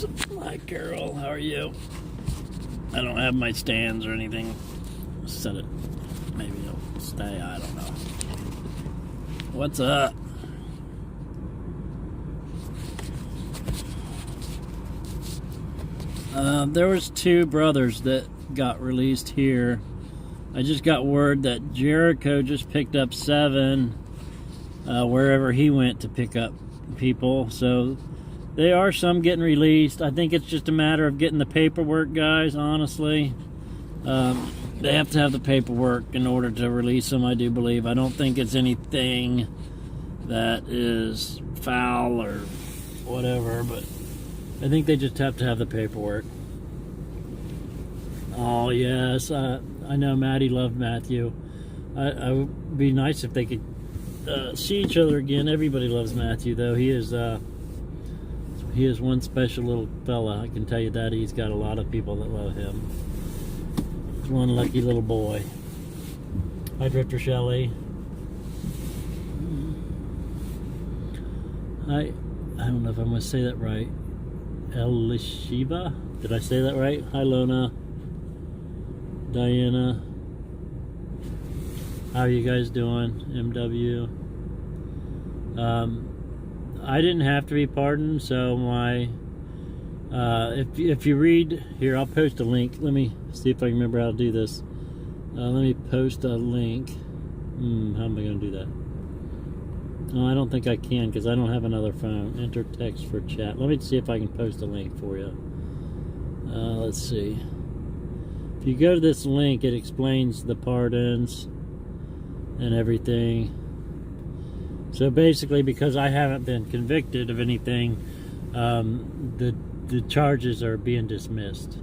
guys. Hi, Carol. How are you? I don't have my stands or anything. Set it. Maybe it'll stay. I don't know. What's up? There was 2 brothers that got released here. I just got word that Jericho just picked up 7 wherever he went to pick up people. So there are some getting released. I think it's just a matter of getting the paperwork, guys, honestly. They have to have the paperwork in order to release them, I do believe. I don't think it's anything that is foul or whatever, but I think they just have to have the paperwork. Oh, yes. I know Maddie loved Matthew. I would be nice if they could see each other again. Everybody loves Matthew, though. He is one special little fella. I can tell you that. He's got a lot of people that love him. He's one lucky little boy. Hi, Drifter Shelley. I don't know if I'm going to say that right. Elishiva? Did I say that right? Hi, Lona. Diana. How are you guys doing? MW. I didn't have to be pardoned, so my if you read here, I'll post a link. Let me see if I can remember how to do this. Let me post a link. How am I going to do that? Oh, I don't think I can because I don't have another phone. Enter text for chat. Let me see if I can post a link for you. Let's see. If you go to this link, it explains the pardons and everything. So basically, because I haven't been convicted of anything, the charges are being dismissed.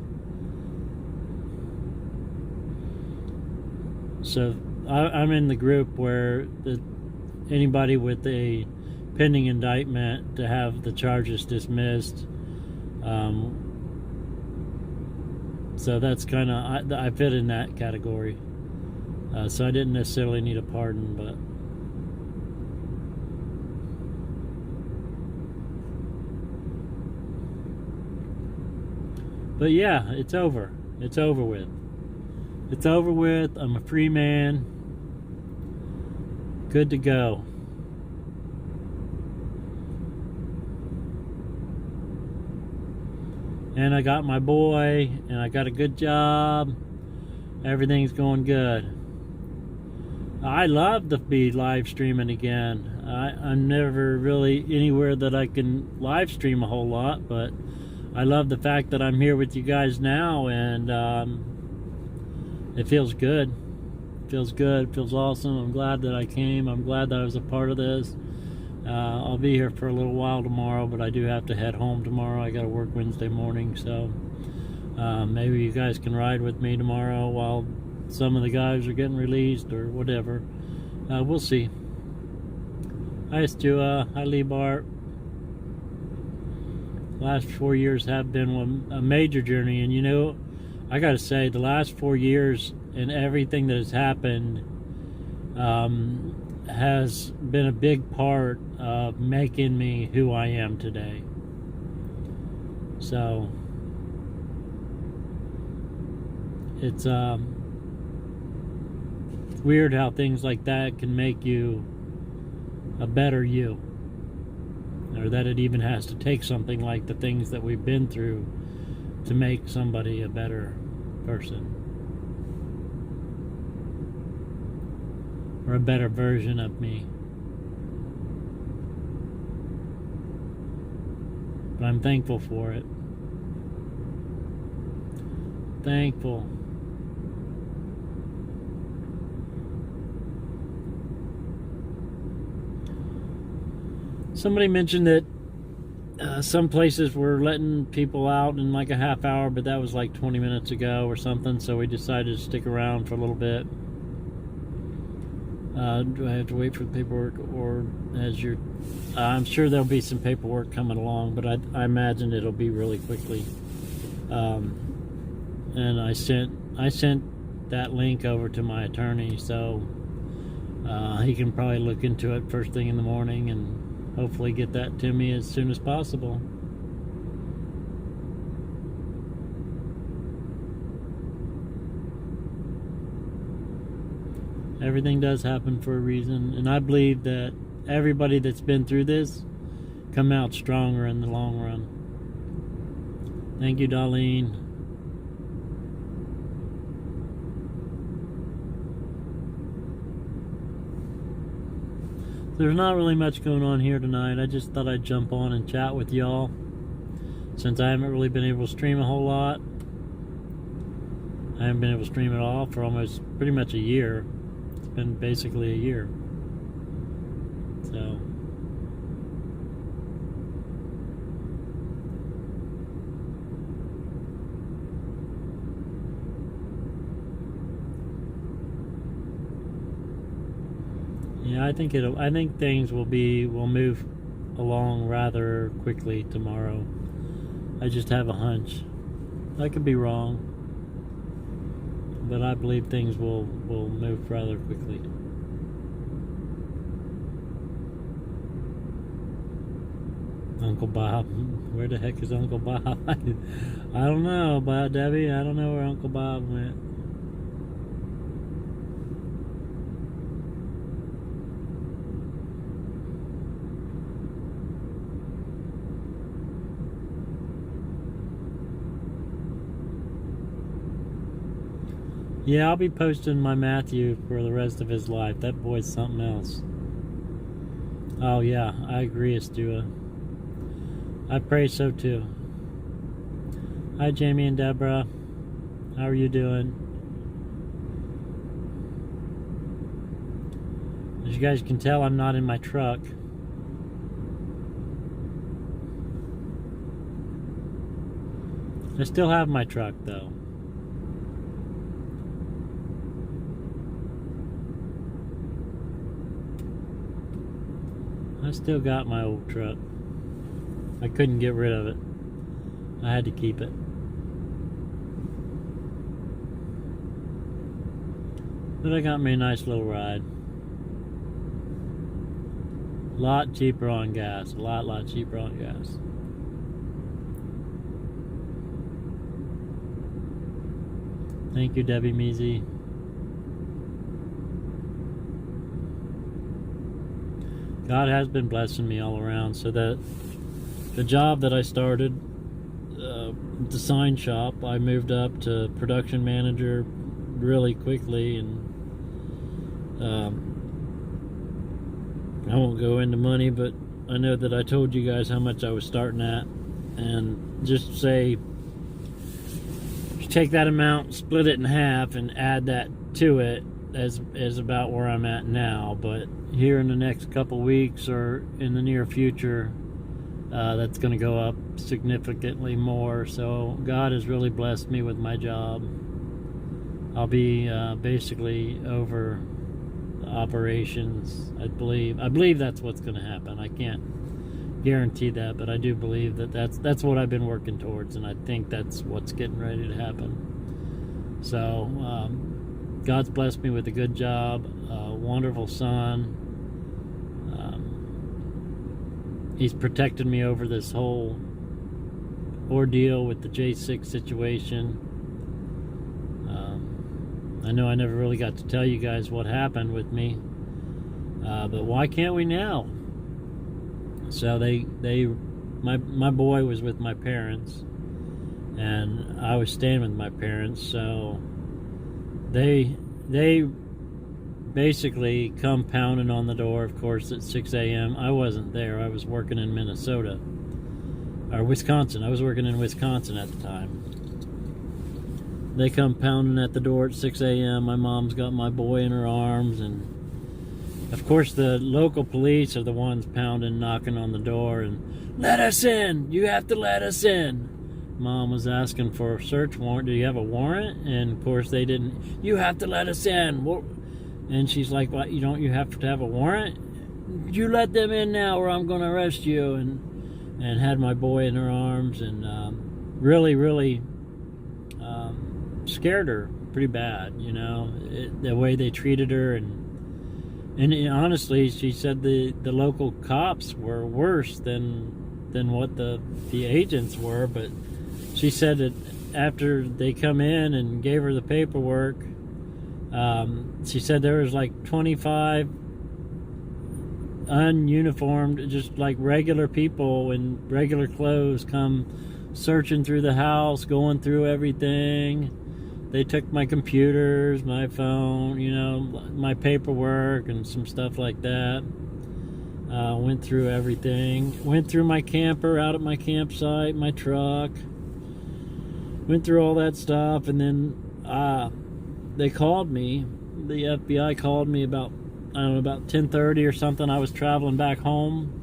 So I'm in the group where anybody with a pending indictment to have the charges dismissed. So that's kind of, I fit in that category. So I didn't necessarily need a pardon, but yeah, it's over. It's over with. It's over with. I'm a free man. Good to go. And I got my boy, and I got a good job. Everything's going good. I love to be live streaming again. I'm never really anywhere that I can live stream a whole lot, but I love the fact that I'm here with you guys now, and it feels good. It feels good. It feels awesome. I'm glad that I came. I'm glad that I was a part of this. I'll be here for a little while tomorrow, but I do have to head home tomorrow. I got to work Wednesday morning, so maybe you guys can ride with me tomorrow while some of the guys are getting released or whatever. We'll see. Hi, Stua. Hi, Lee Bart. Last 4 years have been a major journey, and you know, I got to say, the last 4 years and everything that has happened has been a big part of making me who I am today. So it's weird how things like that can make you a better you, or that it even has to take something like the things that we've been through to make somebody a better person, or a better version of me. But I'm thankful for it. Thankful. Somebody mentioned that some places were letting people out in like a half hour, but that was like 20 minutes ago or something, so we decided to stick around for a little bit. Do I have to wait for the paperwork, or as your... I'm sure there'll be some paperwork coming along, but I imagine it'll be really quickly. And I sent that link over to my attorney, so he can probably look into it first thing in the morning and hopefully get that to me as soon as possible. Everything does happen for a reason, and I believe that everybody that's been through this come out stronger in the long run. Thank you, Darlene. There's not really much going on here tonight. I just thought I'd jump on and chat with y'all, since I haven't really been able to stream a whole lot. I haven't been able to stream at all for almost pretty much a year. It's been basically a year. So yeah, I think things will move along rather quickly tomorrow. I just have a hunch. I could be wrong, but I believe things will move rather quickly. Uncle Bob, where the heck is Uncle Bob? I don't know, but Debbie, I don't know where Uncle Bob went. Yeah, I'll be posting my Matthew for the rest of his life. That boy's something else. Oh yeah, I agree, Astua. I pray so too. Hi, Jamie and Deborah. How are you doing? As you guys can tell, I'm not in my truck. I still have my truck though. I still got my old truck. I couldn't get rid of it. I had to keep it. But I got me a nice little ride. A lot cheaper on gas. A lot cheaper on gas. Thank you, Debbie Measy. God has been blessing me all around, so that the job that I started, the sign shop, I moved up to production manager really quickly, and I won't go into money, but I know that I told you guys how much I was starting at, and just say, you take that amount, split it in half, and add that to it, is about where I'm at now. But here in the next couple weeks or in the near future, that's going to go up significantly more. So God has really blessed me with my job. I'll be basically over operations. I believe that's what's going to happen. I can't guarantee that, but I do believe that that's what I've been working towards, and I think that's what's getting ready to happen. So God's blessed me with a good job, a wonderful son. He's protected me over this whole ordeal with the J6 situation. I know I never really got to tell you guys what happened with me, but why can't we now? So my boy was with my parents, and I was staying with my parents, so they basically come pounding on the door, of course, at 6 a.m. I wasn't there. I was working in Minnesota. Or Wisconsin. I was working in Wisconsin at the time. They come pounding at the door at 6 a.m. My mom's got my boy in her arms, and of course the local police are the ones pounding, knocking on the door, and let us in! You have to let us in! Mom was asking for a search warrant. Do you have a warrant? And of course they didn't. You have to let us in. And she's like, "What? You have to have a warrant? You let them in now, or I'm going to arrest you." And had my boy in her arms, and really scared her pretty bad. You know, the way they treated her, and honestly, she said the local cops were worse than what the agents were, but she said that after they come in and gave her the paperwork, She said there was like 25 ununiformed, just like regular people in regular clothes come searching through the house, going through everything. They took my computers, my phone, my paperwork and some stuff like that. Went through everything. Went through my camper out at my campsite, my truck. Went through all that stuff, and then they called me. The FBI called me about 10:30 or something. I was traveling back home.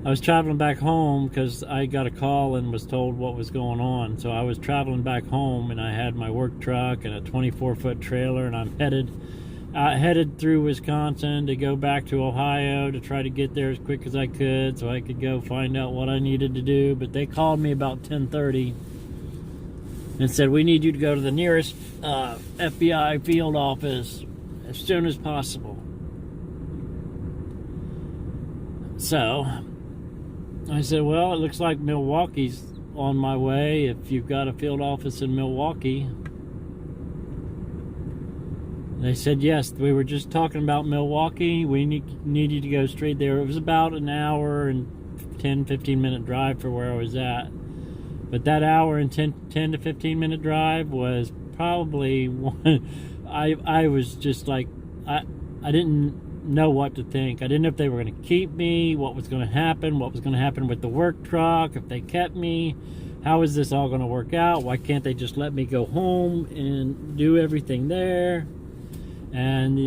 Because I got a call and was told what was going on. So I was traveling back home, and I had my work truck and a 24-foot trailer, and I'm headed through Wisconsin to go back to Ohio to try to get there as quick as I could so I could go find out what I needed to do. But they called me about 10:30 and said, we need you to go to the nearest FBI field office as soon as possible. So I said, well, it looks like Milwaukee's on my way if you've got a field office in Milwaukee. They said, yes, we were just talking about Milwaukee. We need you to go straight there. It was about an hour and 10-15 minute drive for where I was at. But that hour and 10 to 15 minute drive was probably one. I was just like, I didn't know what to think. I didn't know if they were going to keep me, what was going to happen with the work truck, if they kept me, how is this all going to work out, why can't they just let me go home and do everything there. And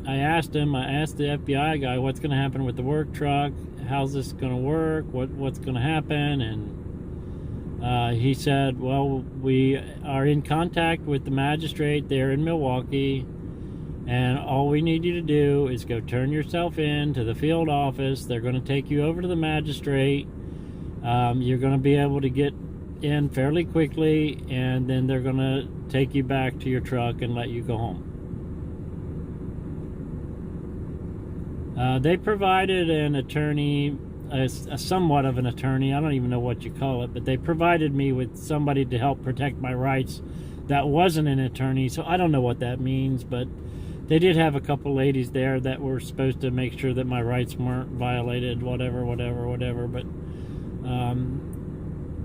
I asked the FBI guy, what's going to happen with the work truck, how's this going to work, what's going to happen. And he said, well, we are in contact with the magistrate there in Milwaukee, and all we need you to do is go turn yourself in to the field office. They're going to take you over to the magistrate. You're going to be able to get in fairly quickly, and then they're going to take you back to your truck and let you go home. They provided an attorney, a somewhat of an attorney, I don't even know what you call it, but they provided me with somebody to help protect my rights that wasn't an attorney, so I don't know what that means, but they did have a couple ladies there that were supposed to make sure that my rights weren't violated, whatever. But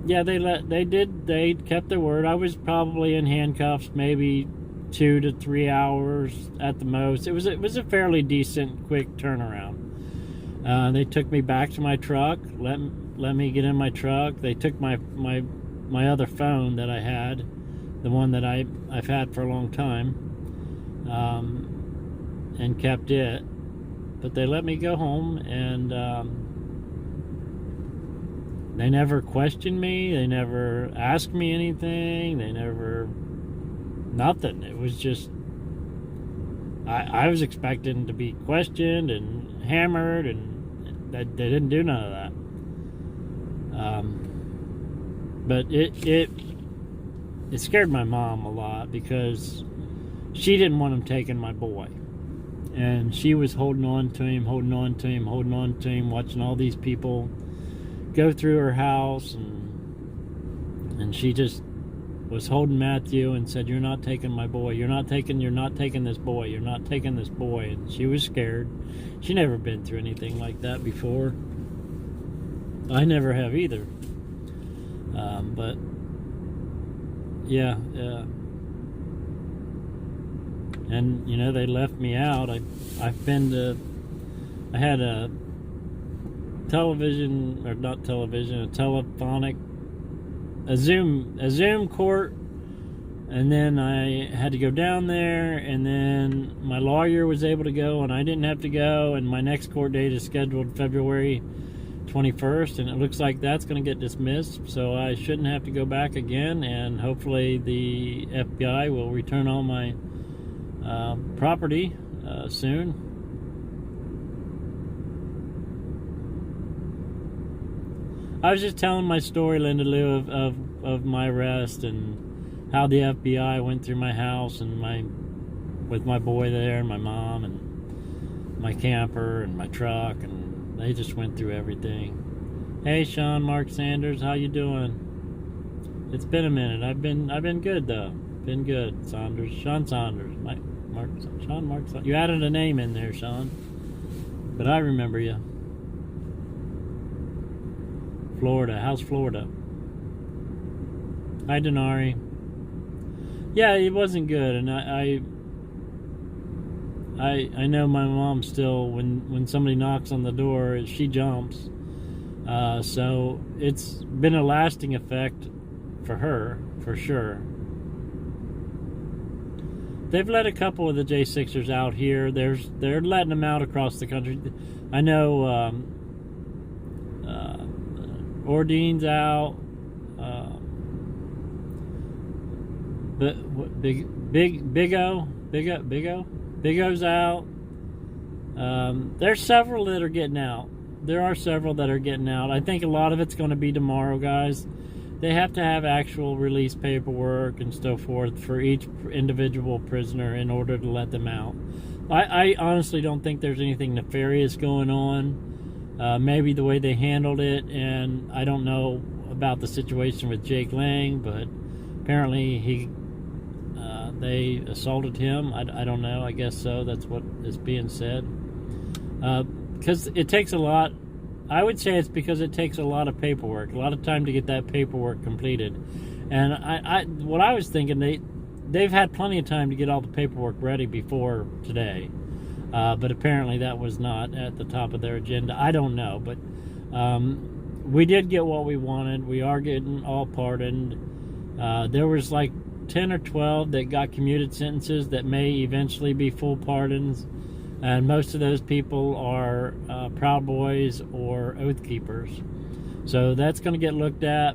yeah, they kept their word. I was probably in handcuffs maybe 2 to 3 hours at the most. It was a fairly decent, quick turnaround. They took me back to my truck, let me get in my truck. They took my other phone that I had, the one that I've had for a long time. And kept it, but they let me go home, and they never questioned me, they never asked me anything, nothing. It was just, I was expecting to be questioned and hammered, and they didn't do none of that. But it scared my mom a lot, because she didn't want him taking my boy. And she was holding on to him, watching all these people go through her house, and she just was holding Matthew and said, you're not taking my boy, you're not taking this boy. And she was scared. She never been through anything like that before. I never have either. But yeah. And they left me out. I had a Zoom court, and then I had to go down there, and then my lawyer was able to go and I didn't have to go, and my next court date is scheduled February 21st, and it looks like that's going to get dismissed, so I shouldn't have to go back again, and hopefully the FBI will return all my property soon. I was just telling my story, Linda Lou, of my arrest and how the FBI went through my house and with my boy there and my mom and my camper and my truck, and they just went through everything. Hey, Sean, Mark Sanders, how you doing? It's been a minute. I've been good though. Been good. Saunders. Sean Saunders. Sean Mark Saunders. You added a name in there, Sean. But I remember you. Florida. How's Florida? Hi, Denari. Yeah, it wasn't good, and I know my mom still, when somebody knocks on the door, she jumps. So it's been a lasting effect for her, for sure. They've let a couple of the J6ers out here. They're letting them out across the country. I know Ordine's out. But Big O's out. There's several that are getting out. There are several that are getting out. I think a lot of it's going to be tomorrow, guys. They have to have actual release paperwork and so forth for each individual prisoner in order to let them out. I honestly don't think there's anything nefarious going on. Maybe the way they handled it, and I don't know about the situation with Jake Lang, but apparently they assaulted him. I don't know. I guess so. That's what is being said. Because it takes a lot. I would say it's because it takes a lot of paperwork, a lot of time to get that paperwork completed. And what I was thinking, they've had plenty of time to get all the paperwork ready before today. But apparently that was not at the top of their agenda. I don't know. But we did get what we wanted. We are getting all pardoned. There was like 10 or 12 that got commuted sentences that may eventually be full pardons, and most of those people are Proud Boys or Oath Keepers, so that's going to get looked at,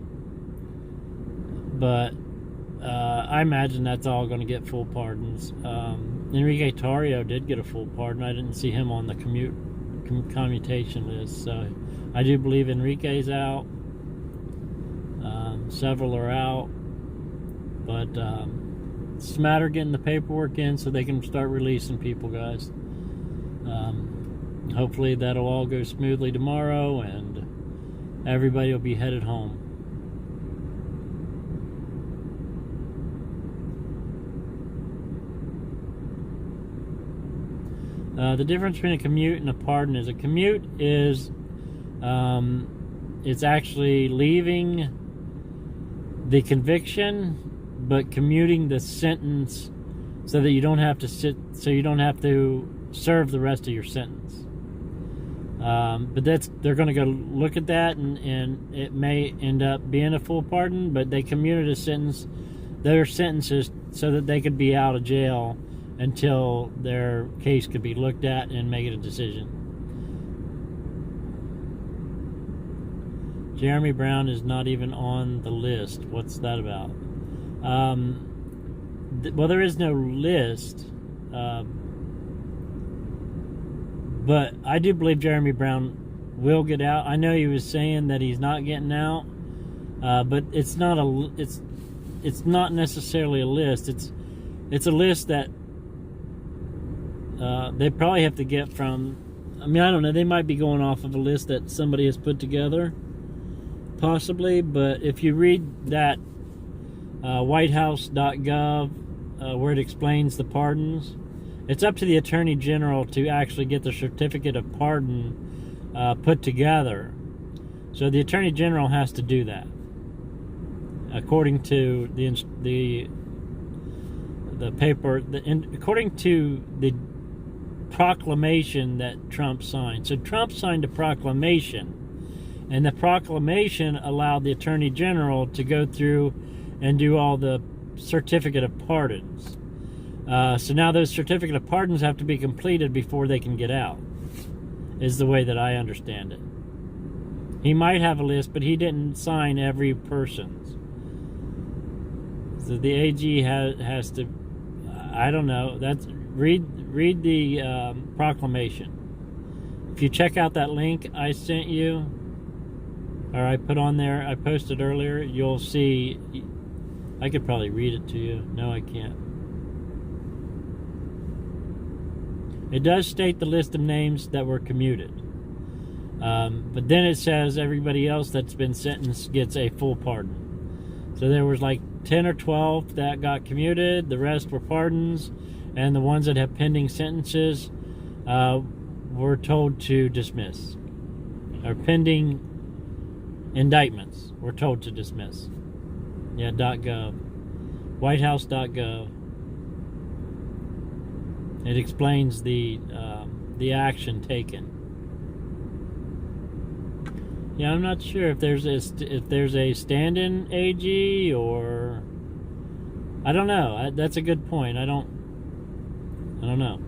but I imagine that's all going to get full pardons. Enrique Tarrio did get a full pardon. I didn't see him on the commutation list, so I do believe Enrique's out. Several are out. But it's a matter of getting the paperwork in so they can start releasing people, guys. Hopefully that'll all go smoothly tomorrow and everybody will be headed home. The difference between a commute and a pardon is a commute is it's actually leaving the conviction but commuting the sentence so that you don't have to serve the rest of your sentence. But they're going to go look at that, and it may end up being a full pardon, but they commuted their sentences so that they could be out of jail until their case could be looked at and make it a decision. Jeremy Brown is not even on the list. What's that about? Well, there is no list, but I do believe Jeremy Brown will get out. I know he was saying that he's not getting out, but it's not necessarily a list. It's a list that they probably have to get from. I mean, I don't know. They might be going off of a list that somebody has put together, possibly. But if you read that whitehouse.gov, where it explains the pardons, it's up to the Attorney General to actually get the certificate of pardon put together. So the Attorney General has to do that, according to the paper, according to the proclamation that Trump signed. So Trump signed a proclamation, and the proclamation allowed the Attorney General to go through and do all the certificate of pardons. So now those certificate of pardons have to be completed before they can get out, is the way that I understand it. He might have a list, but he didn't sign every person's. So the AG has to, I don't know, read the proclamation. If you check out that link I sent you, or I put on there, I posted earlier, you'll see. I could probably read it to you. No, I can't. It does state the list of names that were commuted. But then it says everybody else that's been sentenced gets a full pardon. So there was like 10 or 12 that got commuted. The rest were pardons, and the ones that have pending sentences were told to dismiss. Or pending indictments were told to dismiss. Yeah, .gov. WhiteHouse.gov. It explains the action taken. Yeah, I'm not sure if there's a stand-in AG or I don't know. That's a good point. I don't know.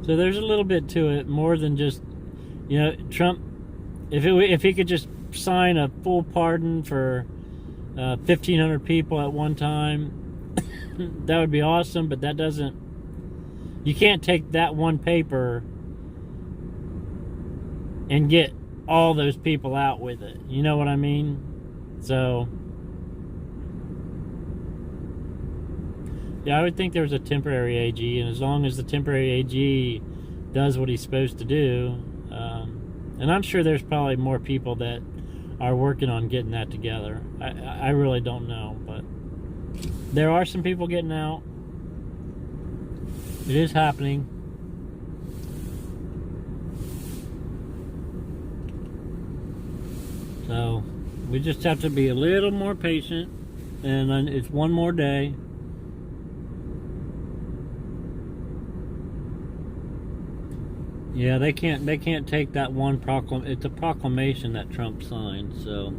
So there's a little bit to it, more than just, Trump. If he could just sign a full pardon for 1,500 people at one time, that would be awesome. But that doesn't. You can't take that one paper and get all those people out with it. You know what I mean? So, yeah, I would think there's a temporary AG, and as long as the temporary AG does what he's supposed to do, and I'm sure there's probably more people that are working on getting that together. I really don't know, but there are some people getting out. It is happening. So we just have to be a little more patient, and it's one more day. Yeah, they can't take that one it's a proclamation that Trump signed, so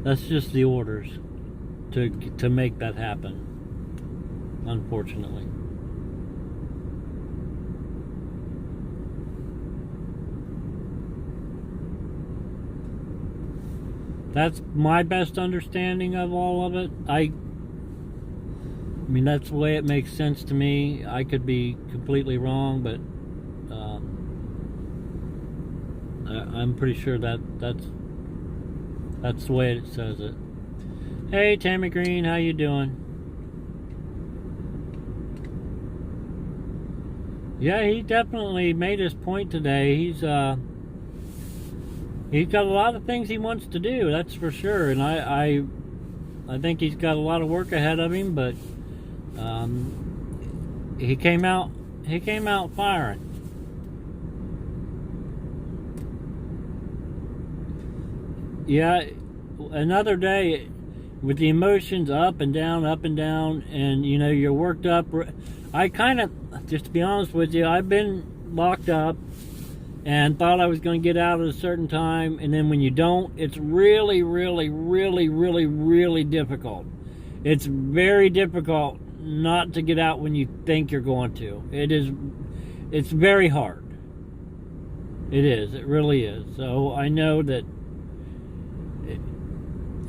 that's just the orders to make that happen, unfortunately. That's my best understanding of all of it. I mean, that's the way it makes sense to me. I could be completely wrong, but I'm pretty sure that's the way it says it. Hey, Tammy Green, how you doing? Yeah, he definitely made his point today. He's got a lot of things he wants to do, that's for sure, and I think he's got a lot of work ahead of him, but he came out firing. Yeah, another day with the emotions up and down, and you're worked up. I kind of, just to be honest with you, I've been locked up and thought I was going to get out at a certain time, and then when you don't, it's really, really, really, really, really difficult. It's very difficult not to get out when you think you're going to. It's very hard. It is. It really is. So I know that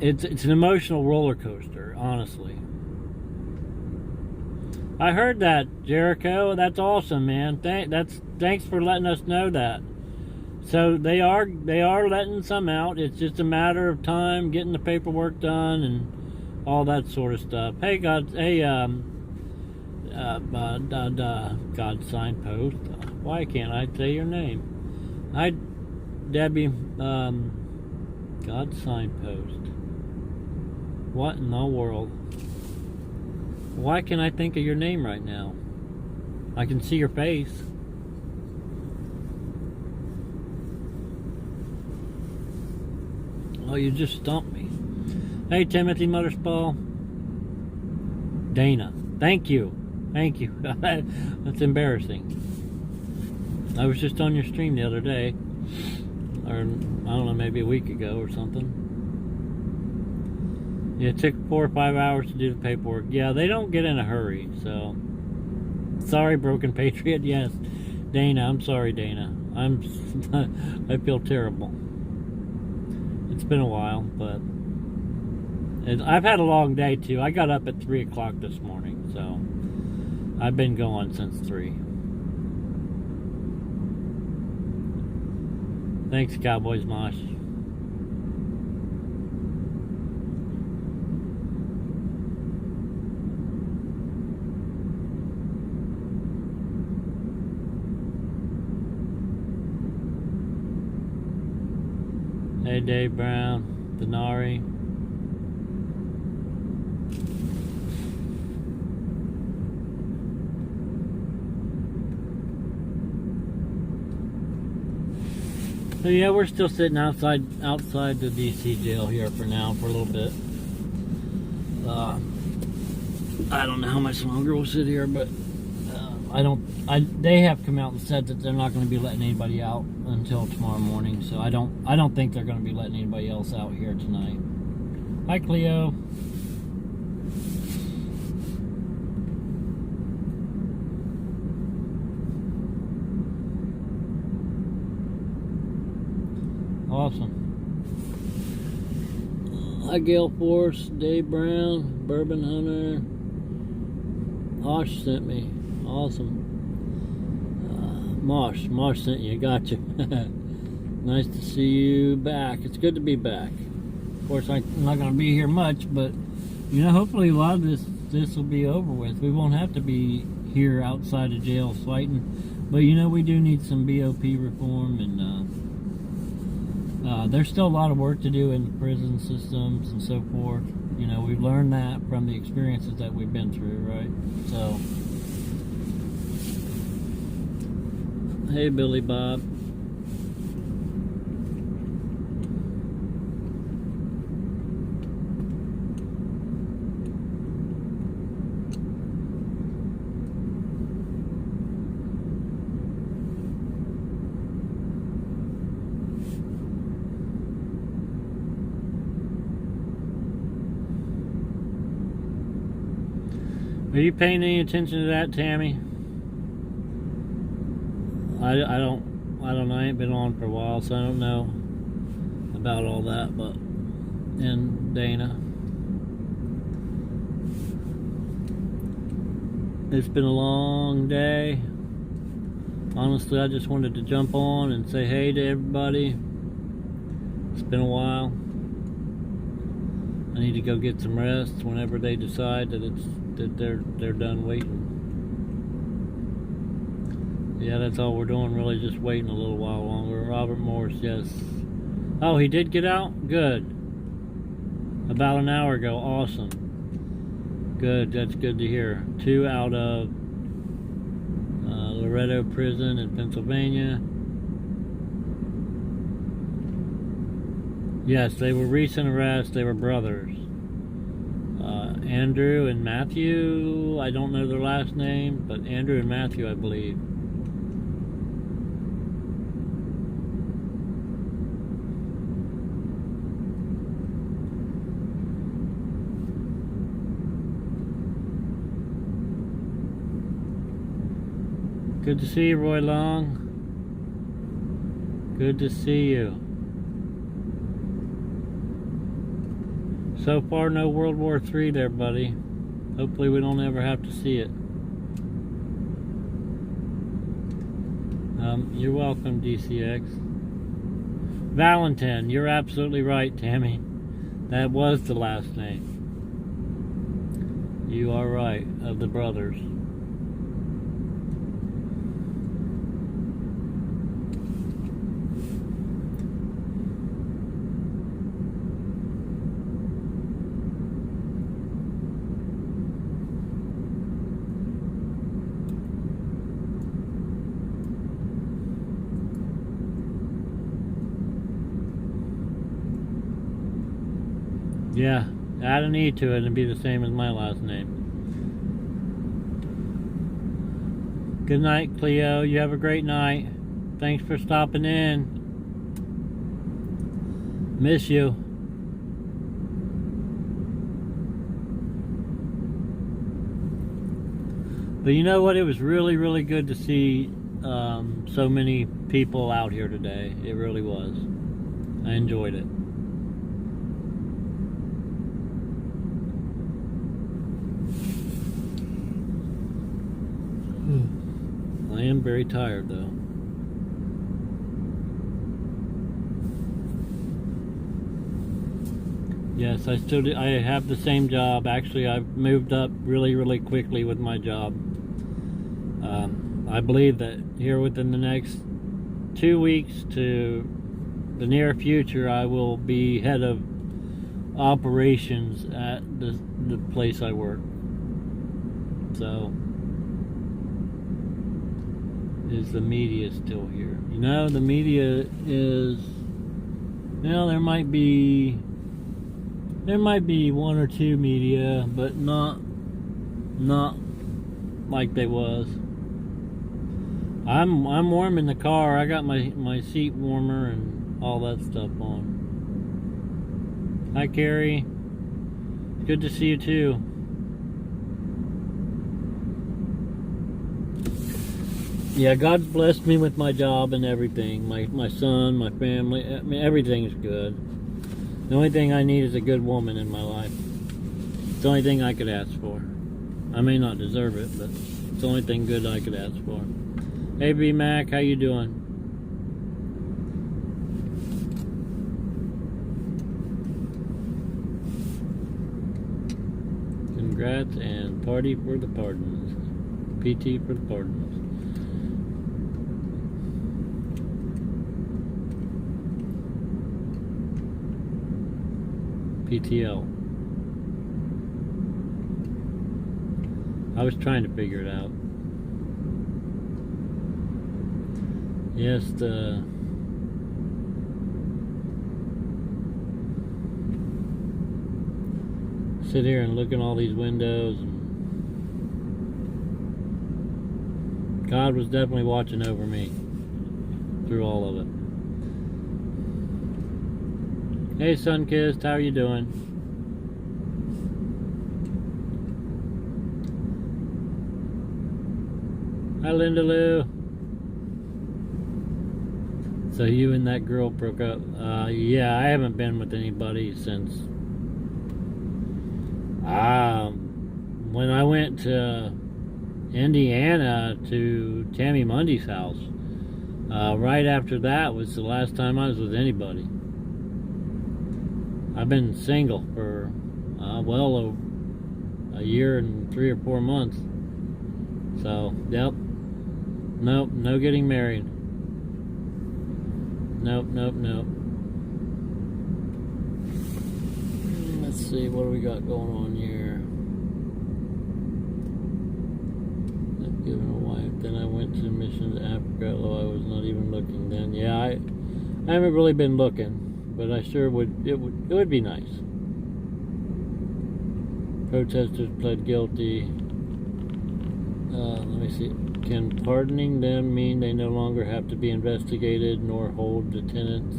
it's an emotional roller coaster, honestly. I heard that, Jericho. That's awesome, man. Thanks for letting us know that. So they are letting some out. It's just a matter of time getting the paperwork done and all that sort of stuff. Hey, God Signpost. Why can't I say your name? Hi, Debbie. God Signpost. What in the world? Why can't I think of your name right now? I can see your face. Oh, you just stumped me. Hey, Timothy Motherspaw. Dana. Thank you. That's embarrassing. I was just on your stream the other day. Or, I don't know, maybe a week ago or something. Yeah, it took 4 or 5 hours to do the paperwork. Yeah, they don't get in a hurry, so. Sorry, Broken Patriot. Yes, Dana. I'm sorry, Dana. I feel terrible. It's been a while, but I've had a long day too. I got up at 3 o'clock this morning, so I've been going since 3. Thanks, Cowboys Mosh. Hey, Dave Brown, Denari. So yeah, we're still sitting outside the DC jail here for now, for a little bit. I don't know how much longer we'll sit here, but they have come out and said that they're not going to be letting anybody out until tomorrow morning. So I don't think they're going to be letting anybody else out here tonight. Hi, Cleo. Awesome. Hi, Gail Force, Dave Brown, Bourbon Hunter. Mosh sent me. Awesome. Mosh sent you. Gotcha. Nice to see you back. It's good to be back. Of course, I'm not going to be here much, but you know, hopefully a lot of this will be over with. We won't have to be here outside of jail fighting. But you know, we do need some BOP reform, and there's still a lot of work to do in the prison systems and so forth. You know, we've learned that from the experiences that we've been through, right? So, hey, Billy Bob. Are you paying any attention to that, Tammy? I don't know. I ain't been on for a while, so I don't know about all that. But and Dana, it's been a long day. Honestly, I just wanted to jump on and say hey to everybody. It's been a while. I need to go get some rest whenever they decide that they're done waiting. Yeah, that's all we're doing, really, just waiting a little while longer. Robert Morris, yes. Oh, he did get out? Good. About an hour ago. Awesome. Good, that's good to hear. 2 out of Loretto Prison in Pennsylvania. Yes, they were recent arrests. They were brothers. Andrew and Matthew, I don't know their last name, but Andrew and Matthew, I believe. Good to see you, Roy Long. Good to see you. So far, no World War III there, buddy. Hopefully we don't ever have to see it. You're welcome, DCX. Valentin, you're absolutely right, Tammy. That was the last name. You are right, of the brothers. Yeah, add an E to it and be the same as my last name. Good night, Cleo. You have a great night. Thanks for stopping in. Miss you. But you know what? It was really, really good to see so many people out here today. It really was. I enjoyed it. I am very tired though. Yes, I have the same job. Actually, I've moved up really, really quickly with my job. I believe that here within the next 2 weeks to the near future, I will be head of operations at the place I work. So, is the media still here? You know, the media is, there might be one or two media, but not like they was. I'm warm in the car. I got my seat warmer and all that stuff on. Hi, Carrie. Good to see you too. Yeah, God's blessed me with my job and everything. My son, my family. I mean, everything's good. The only thing I need is a good woman in my life. It's the only thing I could ask for. I may not deserve it, but it's the only thing good I could ask for. Hey, B Mac, how you doing? Congrats and party for the pardons. PT for the pardons. PTL. I was trying to figure it out. Yes, sit here and look in all these windows. And God was definitely watching over me through all of it. Hey, Sunkissed, how are you doing? Hi, Linda Lou. So you and that girl broke up? Yeah, I haven't been with anybody since when I went to Indiana to Tammy Mundy's house. Right after that was the last time I was with anybody. I've been single for well a year and 3 or 4 months. So, yep. Nope, no getting married. Nope. Let's see, what do we got going on here? I've given a wife. Then I went to missions to Africa, although I was not even looking then. Yeah, I haven't really been looking. But I sure would. It would be nice. Protesters pled guilty. Let me see. Can pardoning them mean they no longer have to be investigated nor hold the tenets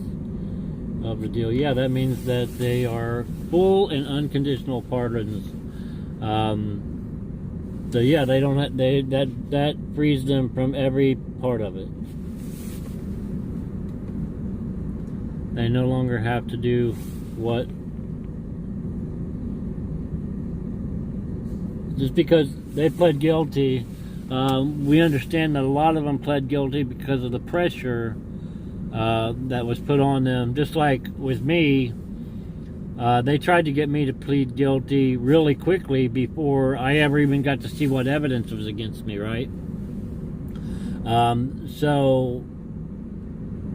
of the deal? Yeah, that means that they are full and unconditional pardons. So yeah, they don't have, that frees them from every part of it. They no longer have to do what, just because they pled guilty. We understand that a lot of them pled guilty because of the pressure that was put on them. Just like with me, they tried to get me to plead guilty really quickly before I ever even got to see what evidence was against me, right? So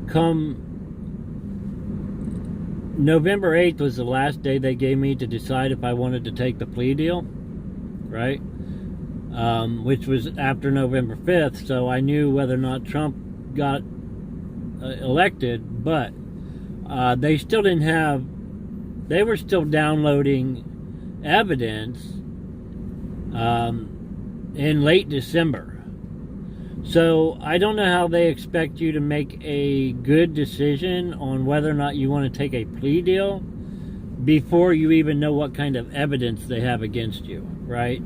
come November 8th was the last day they gave me to decide if I wanted to take the plea deal, right? Which was after November 5th, so I knew whether or not Trump got elected, but they still didn't have, they were still downloading evidence in late December. So I don't know how they expect you to make a good decision on whether or not you want to take a plea deal before you even know what kind of evidence they have against you, right?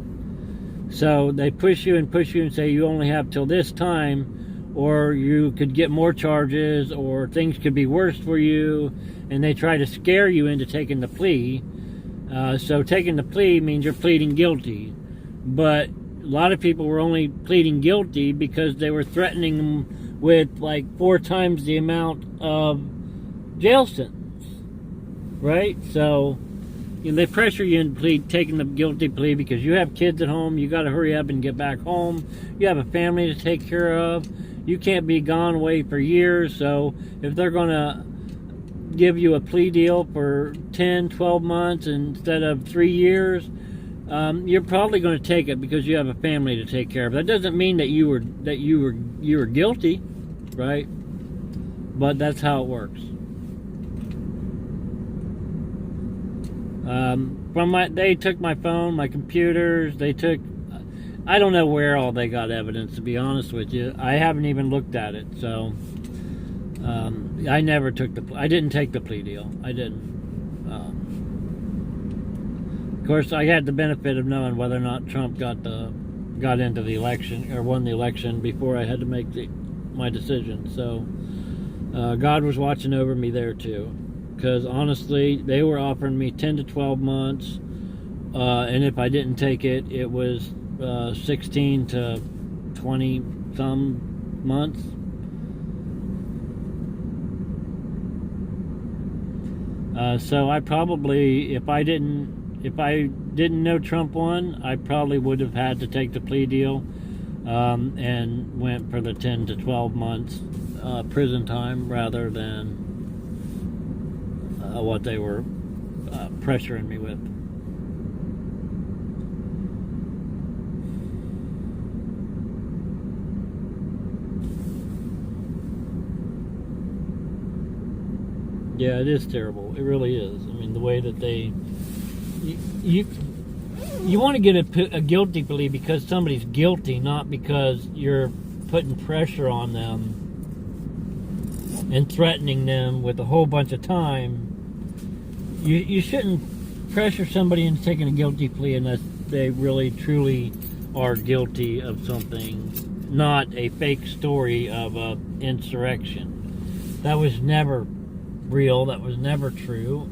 So they push you and say you only have till this time, or you could get more charges, or things could be worse for you, and they try to scare you into taking the plea. So taking the plea means you're pleading guilty, but a lot of people were only pleading guilty because they were threatening them with like 4 times the amount of jail sentence, right? So they pressure you into taking the guilty plea because you have kids at home. You got to hurry up and get back home. You have a family to take care of. You can't be gone away for years. So if they're going to give you a plea deal for 10, 12 months instead of 3 years, you're probably going to take it because you have a family to take care of. That doesn't mean that you were guilty, right? But that's how it works. They took my phone, my computers. They took. I don't know where all they got evidence. To be honest with you, I haven't even looked at it. So I never took I didn't take the plea deal. I didn't. Of course, I had the benefit of knowing whether or not Trump got into the election or won the election before I had to make my decision. So God was watching over me there too, because honestly, they were offering me 10 to 12 months, and if I didn't take it, it was 16 to 20 some months. So I probably, if I didn't know Trump won, I probably would have had to take the plea deal, and went for the 10 to 12 months prison time rather than what they were pressuring me with. Yeah, it is terrible. It really is. I mean, the way that you want to get a guilty plea because somebody's guilty, not because you're putting pressure on them and threatening them with a whole bunch of time. You shouldn't pressure somebody into taking a guilty plea unless they really truly are guilty of something, not a fake story of an insurrection. That was never real. That was never true.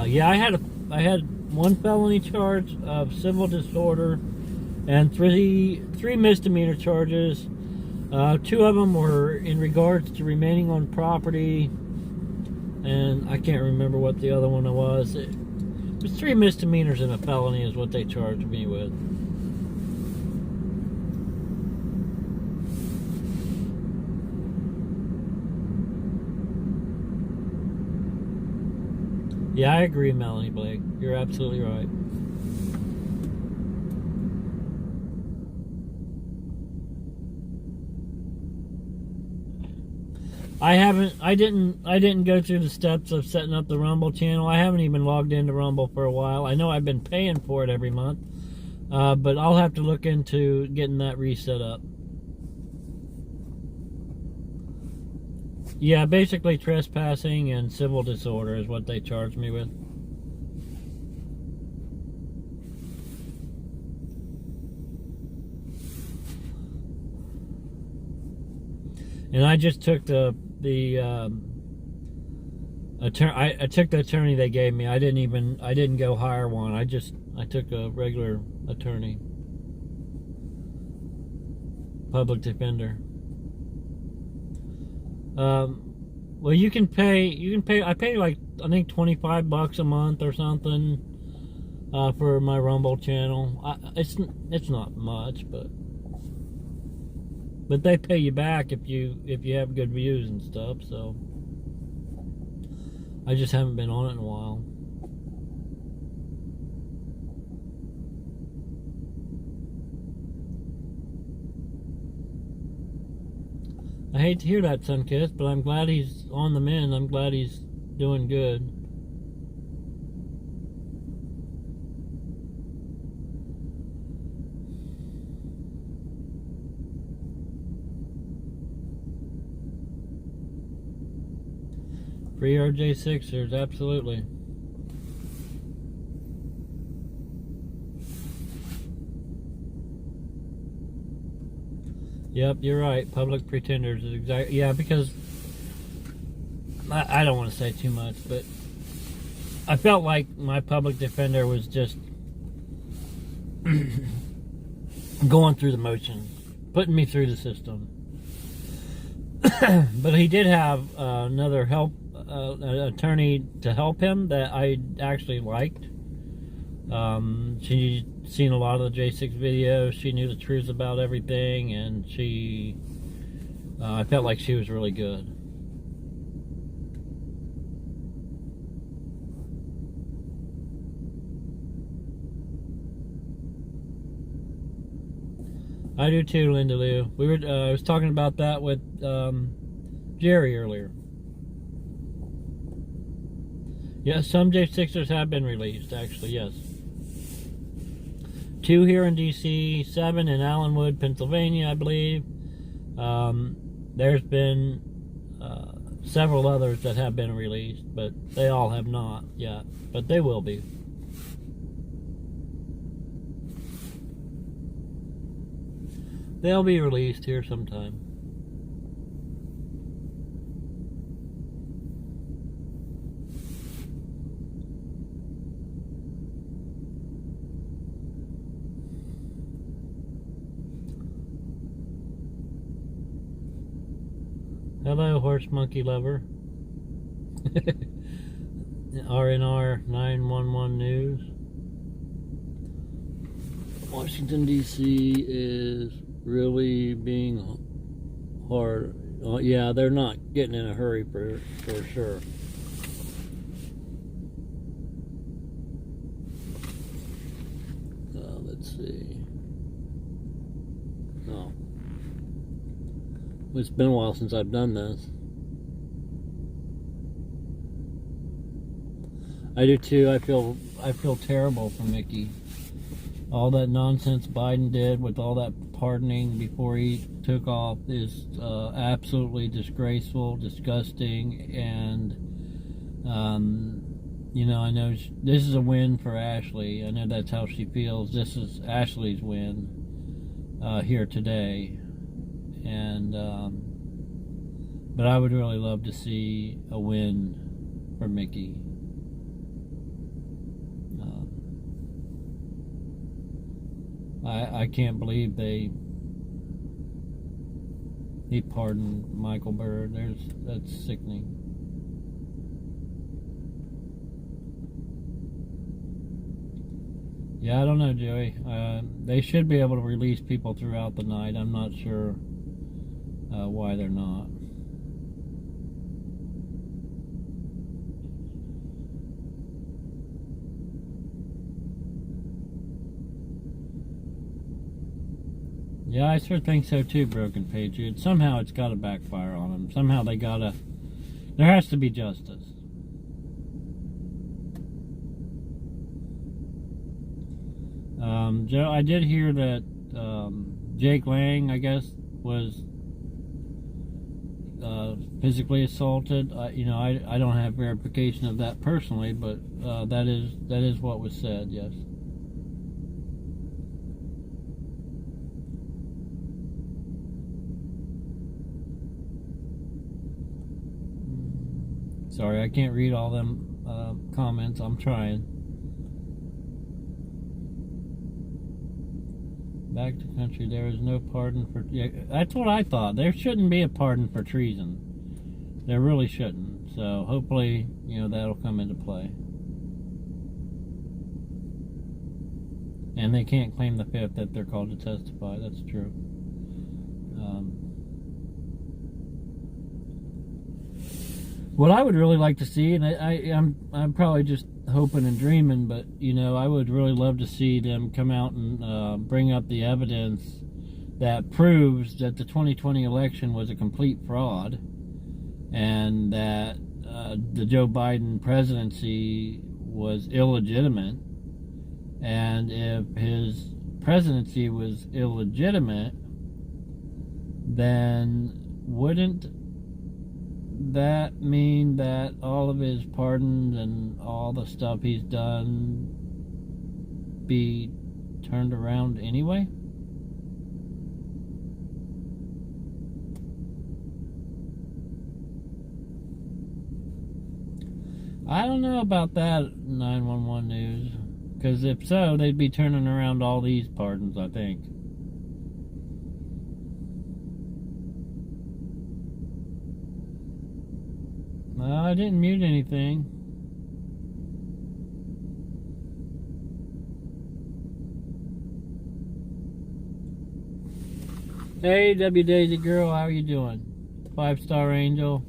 Yeah, I had one felony charge of civil disorder and three misdemeanor charges. 2 of them were in regards to remaining on property, and I can't remember what the other one was. It was 3 misdemeanors and a felony is what they charged me with. Yeah, I agree, Melanie Blake. You're absolutely right. I didn't go through the steps of setting up the Rumble channel. I haven't even logged into Rumble for a while. I know I've been paying for it every month, but I'll have to look into getting that reset up. Yeah, basically trespassing and civil disorder is what they charged me with. And I just took the attorney they gave me. I didn't go hire one. I took a regular attorney, public defender. Well, you can pay. I pay like, I think $25 a month or something for my Rumble channel. It's not much, but they pay you back if you have good views and stuff. So I just haven't been on it in a while. I hate to hear that, Sunkiss, but I'm glad he's on the mend. I'm glad he's doing good. Free RJ Sixers, absolutely. Yep, you're right. Public pretenders is exactly, yeah, because I don't want to say too much, but I felt like my public defender was just going through the motions, putting me through the system. But he did have another attorney to help him that I actually liked. seen a lot of the J6 videos. She knew the truth about everything, and I felt like she was really good. I do too, Linda Lou. I was talking about that with Jerry earlier. Yes, some J6ers have been released, actually, yes. 2 here in D.C., 7 in Allenwood, Pennsylvania, I believe. There's been several others that have been released, but they all have not yet. But they will be. They'll be released here sometime. Hello, horse monkey lover. RNR 911 News. Washington, D.C. is really being hard. Yeah, they're not getting in a hurry for sure. Let's see. Oh. It's been a while since I've done this. I do too. I feel terrible for Mickey. All that nonsense Biden did with all that pardoning before he took off is absolutely disgraceful, disgusting, and you know, I know this is a win for Ashley. I know that's how she feels. This is Ashley's win here today. And but I would really love to see a win for Mickey. I can't believe he pardoned Michael Bird. That's sickening. Yeah, I don't know, Joey. They should be able to release people throughout the night. I'm not sure why they're not. Yeah, I sort of think so too, Broken Patriot. Somehow it's got to backfire on them. Somehow there has to be justice. Joe, I did hear that Jake Lang, I guess, was physically assaulted. You know, I don't have verification of that personally, but that is what was said. Yes. Sorry, I can't read all them comments. I'm trying. Back to country. There is no pardon for... Yeah, that's what I thought. There shouldn't be a pardon for treason. There really shouldn't. So hopefully, you know, that'll come into play. And they can't claim the fifth that they're called to testify. That's true. What I would really like to see, and I'm probably just hoping and dreaming, but you know, I would really love to see them come out and bring up the evidence that proves that the 2020 election was a complete fraud, and that the Joe Biden presidency was illegitimate. And if his presidency was illegitimate, then wouldn't that mean that all of his pardons and all the stuff he's done be turned around anyway? I don't know about that, 911 News, because if so, they'd be turning around all these pardons, I think. No, I didn't mute anything. Hey, W Daisy girl, how are you doing? 5-star angel.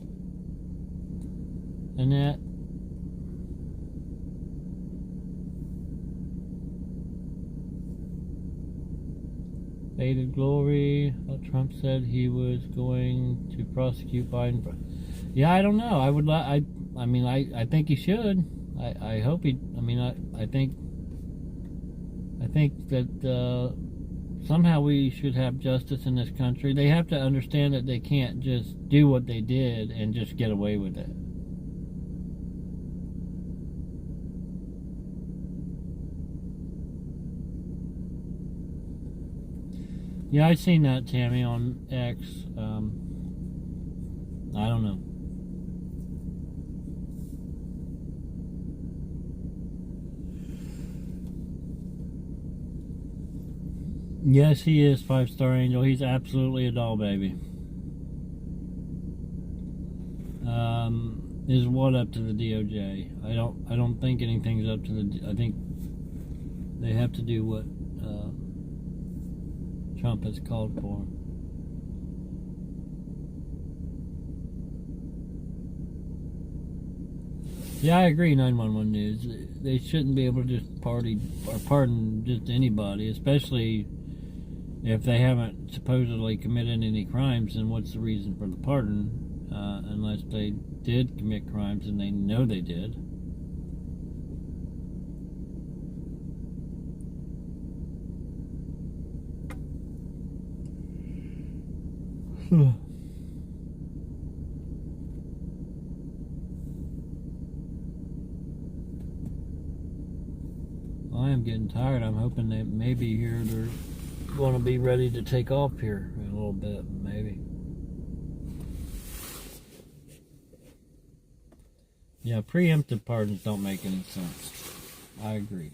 Annette. Faded glory. Trump said he was going to prosecute Biden. Yeah, I don't know. I would. I mean, I think he should. I hope he. I mean, I think that somehow we should have justice in this country. They have to understand that they can't just do what they did and just get away with it. Yeah, I seen that, Tammy, on X. I don't know. Yes, he is 5-star angel. He's absolutely a doll baby. Is what up to the DOJ? I don't think anything's up to the. I think they have to do what Trump has called for. Yeah, I agree. 911 News. They shouldn't be able to just pardon just anybody, especially if they haven't supposedly committed any crimes. Then what's the reason for the pardon? Unless they did commit crimes and they know they did. I am getting tired. I'm hoping that maybe here they're going to be ready to take off here in a little bit, maybe. Yeah, preemptive pardons don't make any sense. I agree.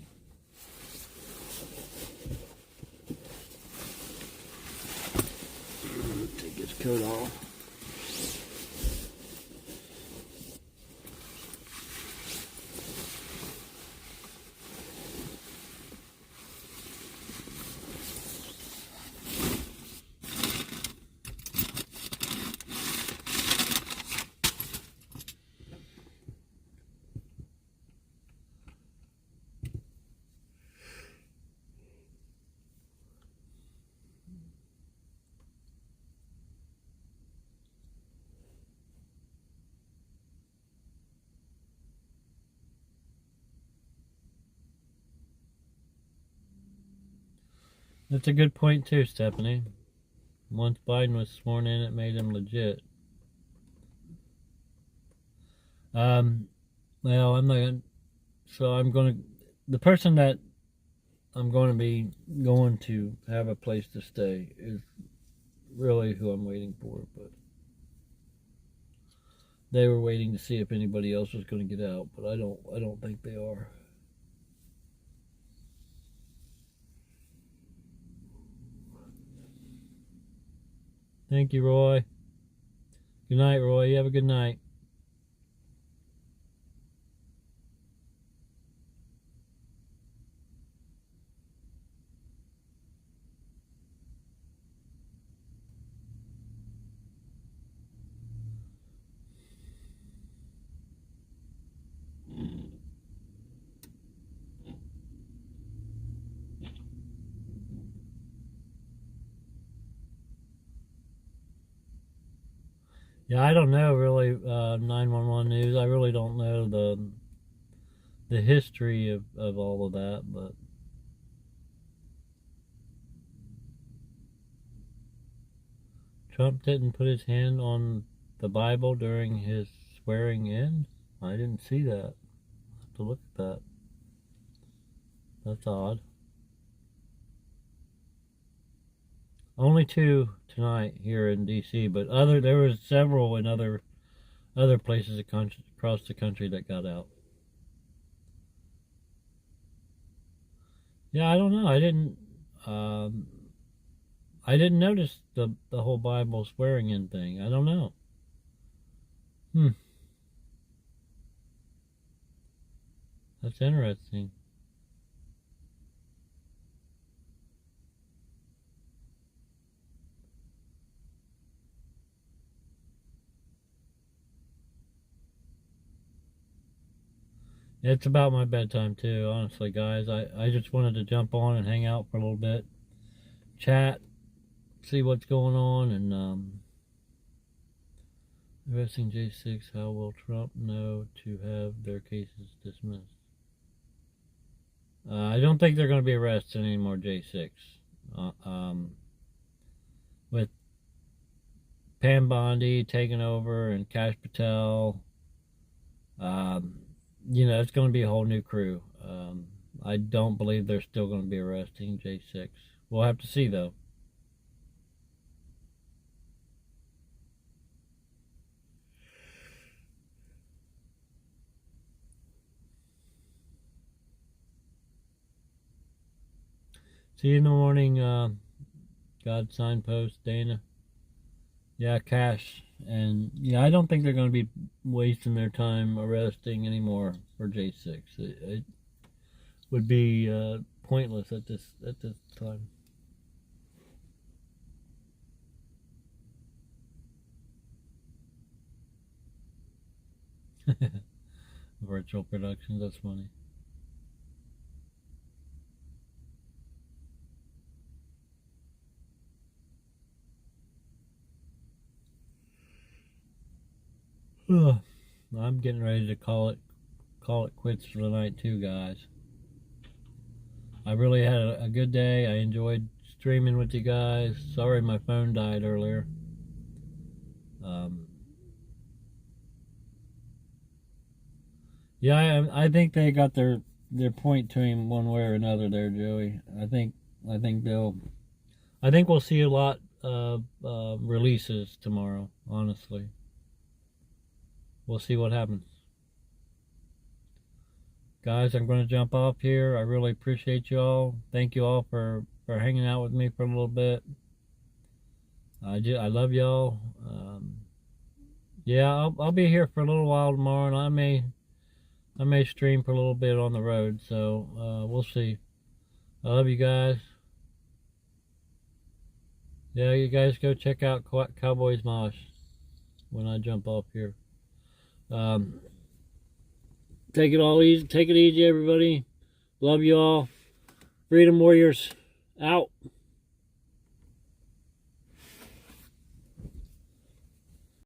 Take his coat off. That's a good point too, Stephanie. Once Biden was sworn in, it made him legit. Well, I'm not gonna, so I'm gonna, the person that I'm going to be going to have a place to stay is really who I'm waiting for, but they were waiting to see if anybody else was going to get out, but I don't think they are. Thank you, Roy. Good night, Roy. You have a good night. Yeah, I don't know really 911 News. I really don't know the history of all of that, but Trump didn't put his hand on the Bible during his swearing in? I didn't see that. I'll have to look at that. That's odd. Only 2 tonight here in D.C., but there was several in other places across the country that got out. Yeah, I don't know. I didn't notice the whole Bible swearing in thing. I don't know. That's interesting. It's about my bedtime too, honestly, guys. I just wanted to jump on and hang out for a little bit, chat, see what's going on, and arresting J6. How will Trump know to have their cases dismissed? I don't think they're going to be arresting any more J6. With Pam Bondi taking over and Kash Patel, it's going to be a whole new crew. I don't believe they're still going to be arresting J6. We'll have to see, though. See you in the morning, God signpost, Dana. Yeah, Cash. And yeah, I don't think they're going to be wasting their time arresting anymore for J6. It would be pointless at this time. Virtual productions, that's funny. I'm getting ready to call it quits for the night too, guys. I really had a good day. I enjoyed streaming with you guys. Sorry my phone died earlier. Yeah, I think they got their point to him one way or another there, Joey. I think we'll see a lot of releases tomorrow, honestly. We'll see what happens. Guys, I'm going to jump off here. I really appreciate you all. Thank you all for hanging out with me for a little bit. I love y'all. Yeah, I'll be here for a little while tomorrow, and I may stream for a little bit on the road. So we'll see. I love you guys. Yeah, you guys go check out Cowboys Mosh when I jump off here. Take it easy, everybody. Love you all. Freedom Warriors out.